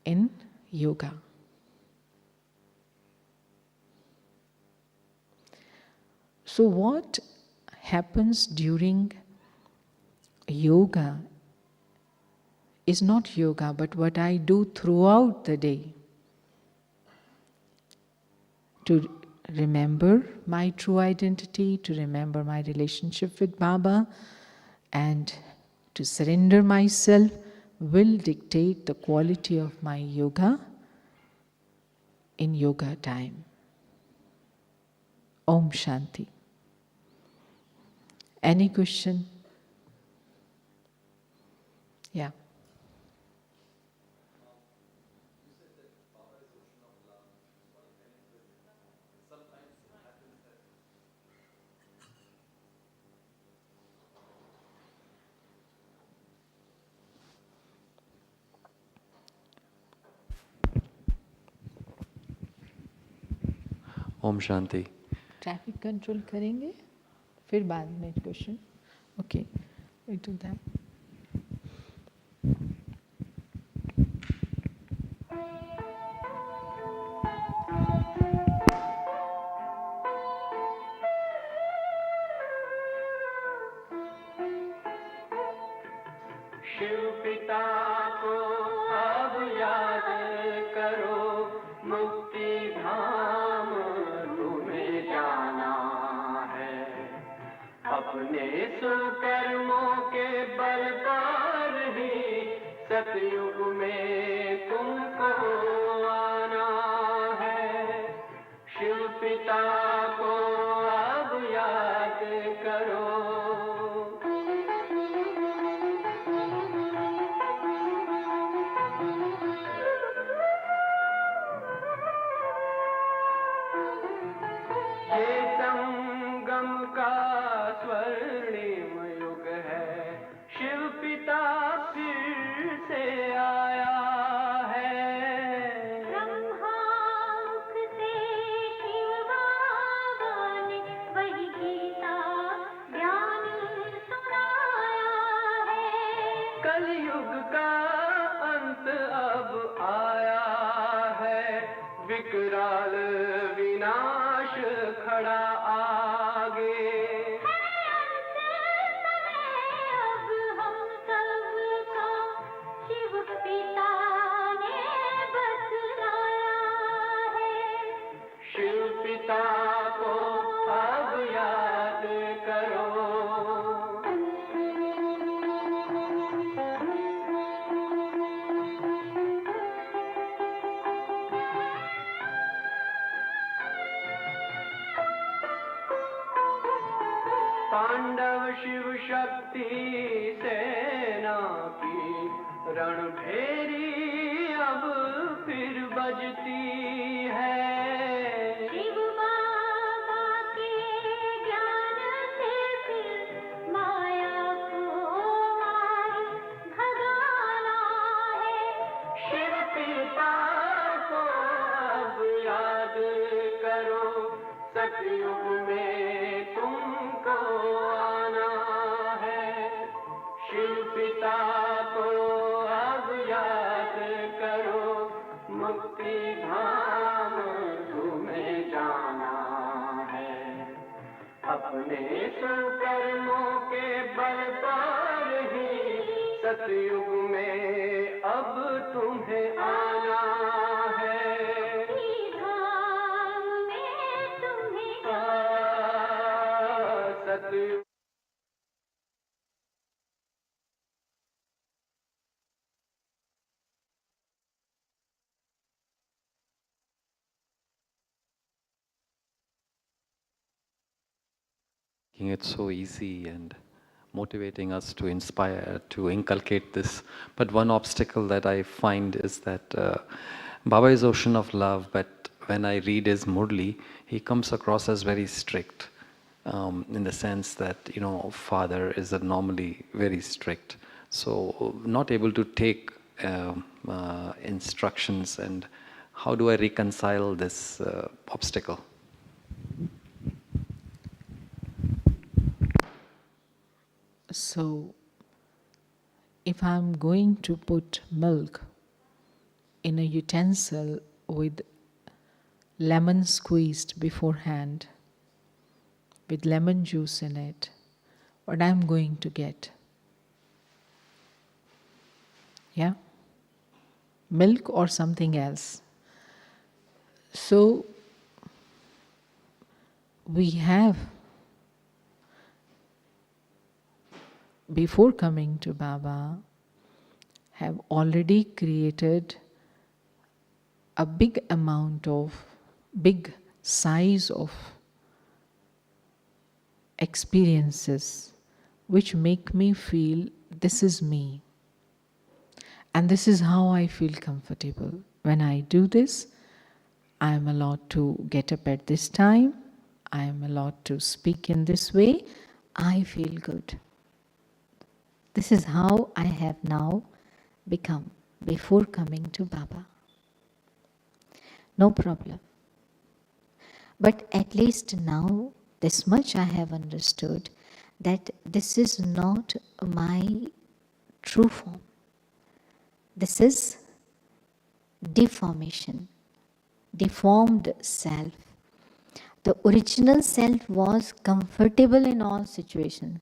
in yoga. So what happens during yoga is not yoga, but what I do throughout the day to remember my true identity, to remember my relationship with Baba, and to surrender myself will dictate the quality of my yoga in yoga time. Om Shanti. Any question? Yeah. Om Shanti. Traffic control करेंगे फिर बाद में question. Okay, we do that. Shiv पिता को अब याद करो, मुक्ति धाम तुम्हें जाना है. अपने सुकर्मों के बल पर ही सतयुग में तुमको आना है. शिव पिता को अब याद करो. स्वर्णिम युग है, शिव पिता फिर से आया है. ब्रह्मामुख से शिव बाबा ने वही गीता ज्ञान सुनाया है. कलयुग का अंत अब आया है, विकराल विनाश खड़ा आगे. को अब याद करो. पांडव शिव शक्ति सेना की रणभेरी अब फिर बजती है. सतयुग में तुमको आना अपने कर्मों के बल पर ही सतयुग में अब तुम्हें आना है। धाम में तुम्हें सतयुग Making it so easy and motivating us to inspire, to inculcate this. But one obstacle that I find is that Baba is ocean of love, but when I read his Murli, he comes across as very strict, in the sense that, father is normally very strict. So not able to take instructions, and how do I reconcile this obstacle? So, if I'm going to put milk in a utensil with lemon squeezed beforehand, with lemon juice in it, what I'm going to get? Yeah? Milk or something else. So, we have, before coming to Baba, have already created a big size of experiences which make me feel this is me. And this is how I feel comfortable. When I do this, I am allowed to get up at this time, I am allowed to speak in this way, I feel good. This is how I have now become before coming to Baba. No problem. But at least now, this much I have understood, that this is not my true form. This is deformation, deformed self. The original self was comfortable in all situations,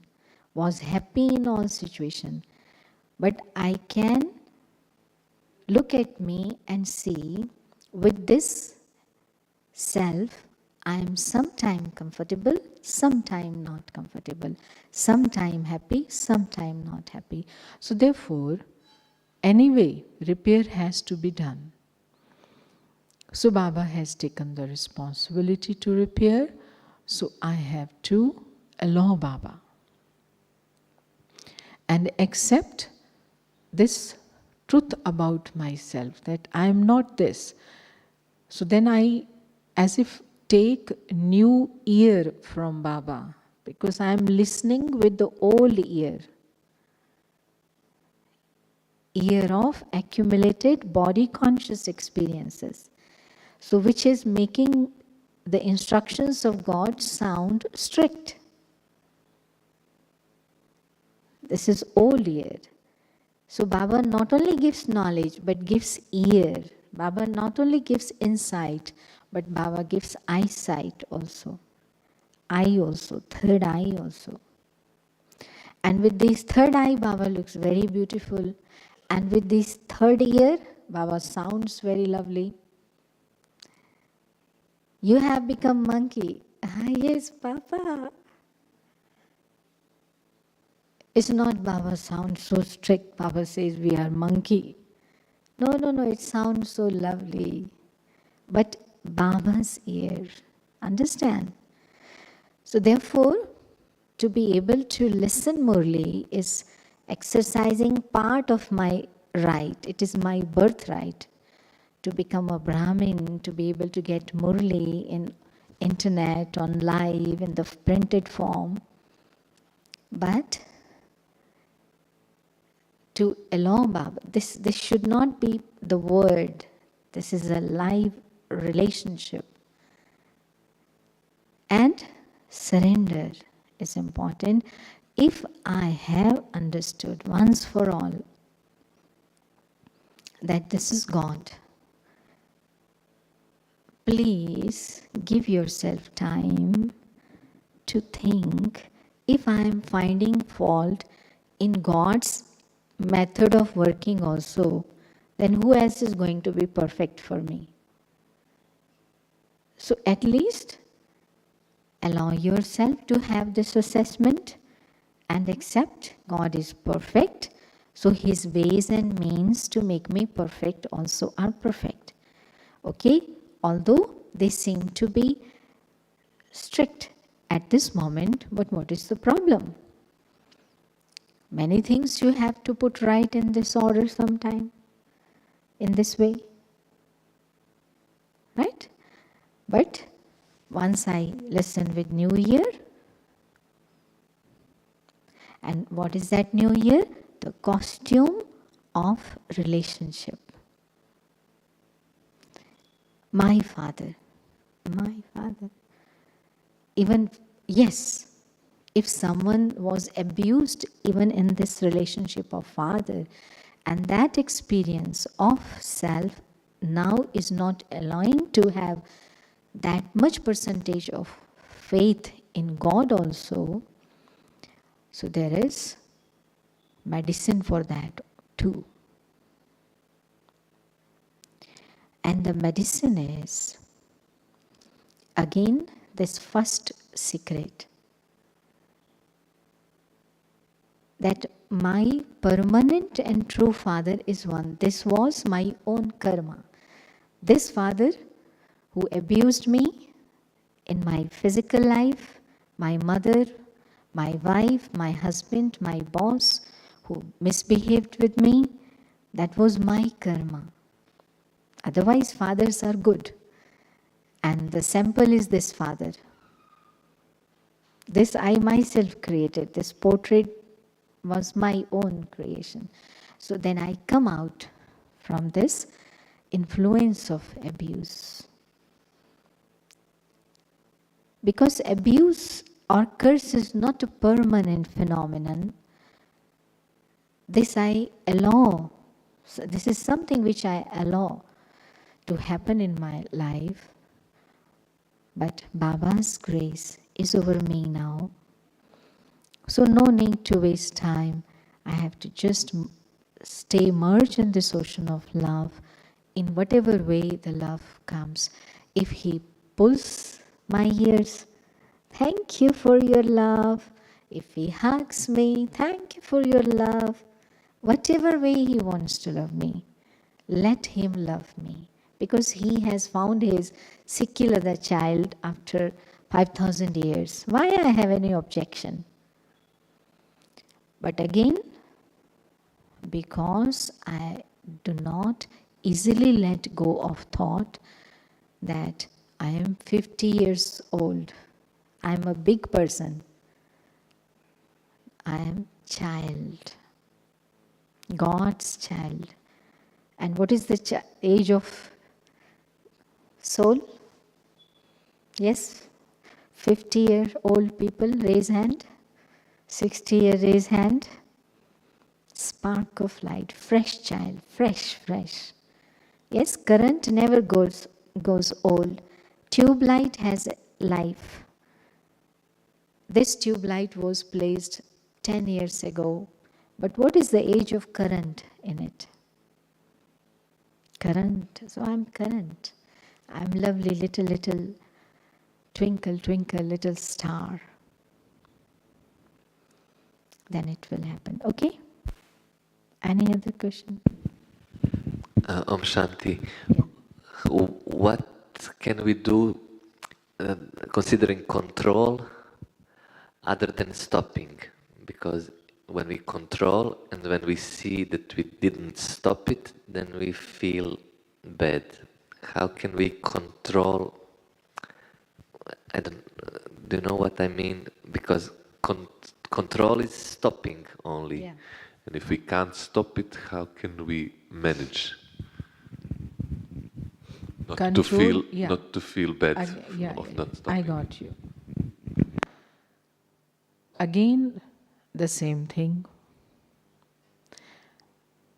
was happy in all situations. But I can look at me and see, with this self, I am sometime comfortable, sometime not comfortable, sometime happy, sometime not happy. So therefore, anyway, repair has to be done. So Baba has taken the responsibility to repair, so I have to allow Baba and accept this truth about myself, that I am not this. So then I, as if, take new ear from Baba, because I am listening with the old ear of accumulated body conscious experiences. So which is making the instructions of God sound strict. This is old ear. So Baba not only gives knowledge, but gives ear. Baba not only gives insight, but Baba gives eyesight also. Eye also, third eye also. And with this third eye, Baba looks very beautiful. And with this third ear, Baba sounds very lovely. You have become monkey. Ah, yes, Papa. It's not Baba sounds so strict. Baba says we are monkey. No, it sounds so lovely. But Baba's ear, understand? So therefore, to be able to listen Murli is exercising part of my right. It is my birthright to become a Brahmin, to be able to get Murli in internet, on live, in the printed form. But to allow Baba, this should not be the word. This is a live relationship. And surrender is important. If I have understood once for all that this is God, please give yourself time to think, if I am finding fault in God's method of working also, then who else is going to be perfect for me? So at least allow yourself to have this assessment and accept God is perfect. So His ways and means to make me perfect also are perfect. Okay? Although they seem to be strict at this moment, but what is the problem? Many things you have to put right in this order sometime, in this way. Right? But once I listen with New Year, and what is that New Year? The costume of relationship. My father. Even, yes, if someone was abused even in this relationship of father, and that experience of self now is not allowing to have that much percentage of faith in God also, so there is medicine for that too. And the medicine is, again, this first secret, that my permanent and true father is one. This was my own karma. This father who abused me in my physical life, my mother, my wife, my husband, my boss, who misbehaved with me, that was my karma. Otherwise, fathers are good. And the sample is this father. This I myself created. This portrait was my own creation. So then I come out from this influence of abuse. Because abuse or curse is not a permanent phenomenon. This I allow. So this is something which I allow to happen in my life. But Baba's grace is over me now. So no need to waste time. I have to just stay merged in this ocean of love in whatever way the love comes. If He pulls my ears, thank you for your love. If He hugs me, thank you for your love. Whatever way He wants to love me, let Him love me. Because He has found His secular child after 5,000 years. Why I have any objection? But again, because I do not easily let go of thought that I am 50 years old, I am a big person, I am child, God's child. And what is the age of soul? Yes, 50-year-old people, raise hand. 60-year, raise hand. Spark of light, fresh child, fresh. Yes, current never goes old. Tube light has life. This tube light was placed 10 years ago. But what is the age of current in it? Current. So I'm current. I'm lovely little twinkle, little star. Then it will happen. Okay? Any other question? Om Shanti. Yeah. What can we do considering control other than stopping? Because when we control and when we see that we didn't stop it, then we feel bad. How can we control? Do you know what I mean? Because control is stopping only. Yeah. And if we can't stop it, how can we manage? Not to feel bad of not stopping. I got you. Again, the same thing.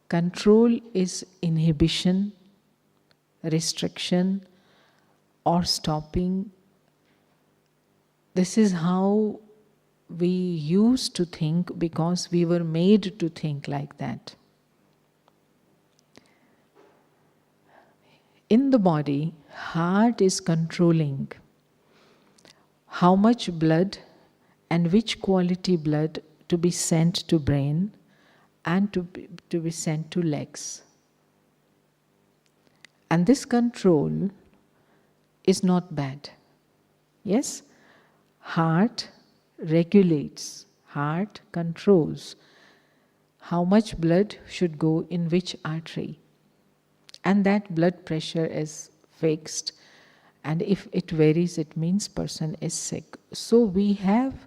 Control is inhibition, restriction, or stopping This is how we used to think because we were made to think like that. In the body, heart is controlling how much blood and which quality blood to be sent to brain and to be sent to legs. And this control is not bad. Yes? Heart regulates, heart controls how much blood should go in which artery. And that blood pressure is fixed. And if it varies, it means person is sick. So we have,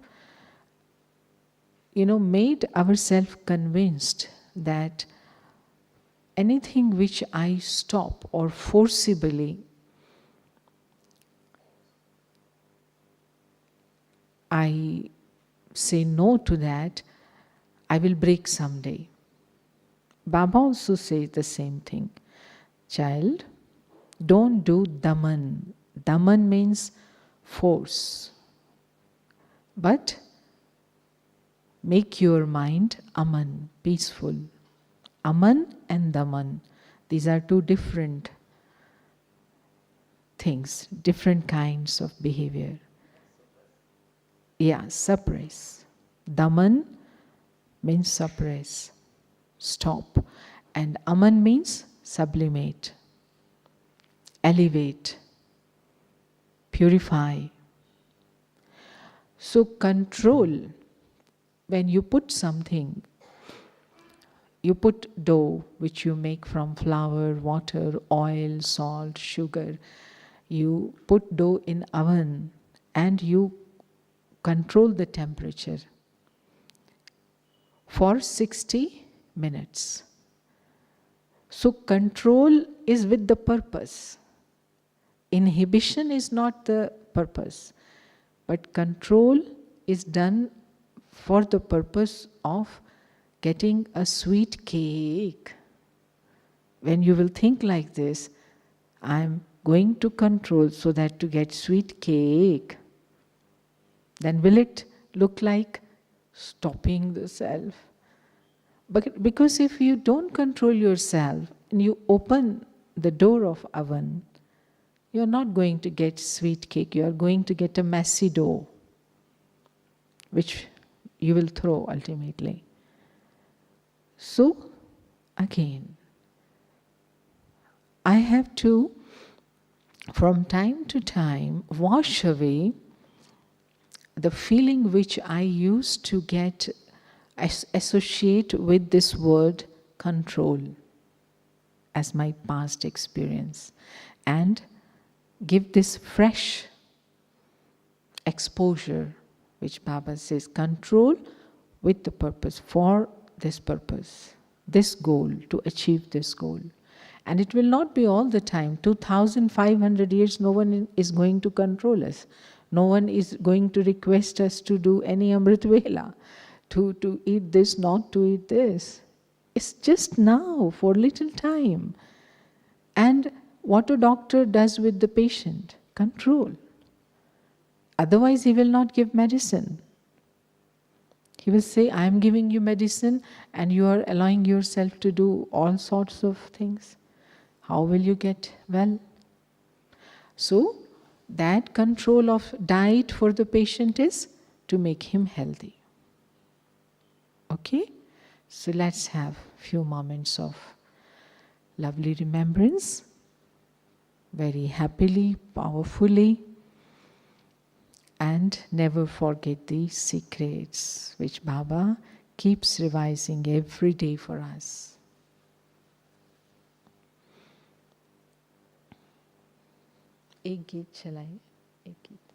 made ourselves convinced that anything which I stop or forcibly I say no to that, I will break someday. Baba also says the same thing. Child, don't do daman. Daman means force. But make your mind aman, peaceful. Aman and daman, these are two different things, different kinds of behavior. Yeah, suppress. Daman means suppress, stop. And aman means sublimate, elevate, purify. So control, when you put something, you put dough which you make from flour, water, oil, salt, sugar. You put dough in oven and you control the temperature for 60 minutes. So control is with the purpose. Inhibition is not the purpose, but control is done for the purpose of getting a sweet cake. When you will think like this, I'm going to control so that to get sweet cake, then will it look like stopping the self? But because if you don't control yourself and you open the door of oven, you're not going to get sweet cake, you are going to get a messy dough, which you will throw ultimately. So, again, I have to, from time to time, wash away the feeling which I used to get associate with this word control as my past experience, and give this fresh exposure, which Baba says, control with the purpose, for this purpose, this goal, to achieve this goal. And it will not be all the time. 2,500 years, no one is going to control us. No one is going to request us to do any Amrit Vela, to eat this, not to eat this. It's just now, for little time. And what a doctor does with the patient, control. Otherwise, he will not give medicine. He will say, I am giving you medicine and you are allowing yourself to do all sorts of things. How will you get well? So, that control of diet for the patient is to make him healthy. Okay? So let's have few moments of lovely remembrance, very happily, powerfully, and never forget these secrets which Baba keeps revising every day for us. एक गीत चलाए, एक गीत.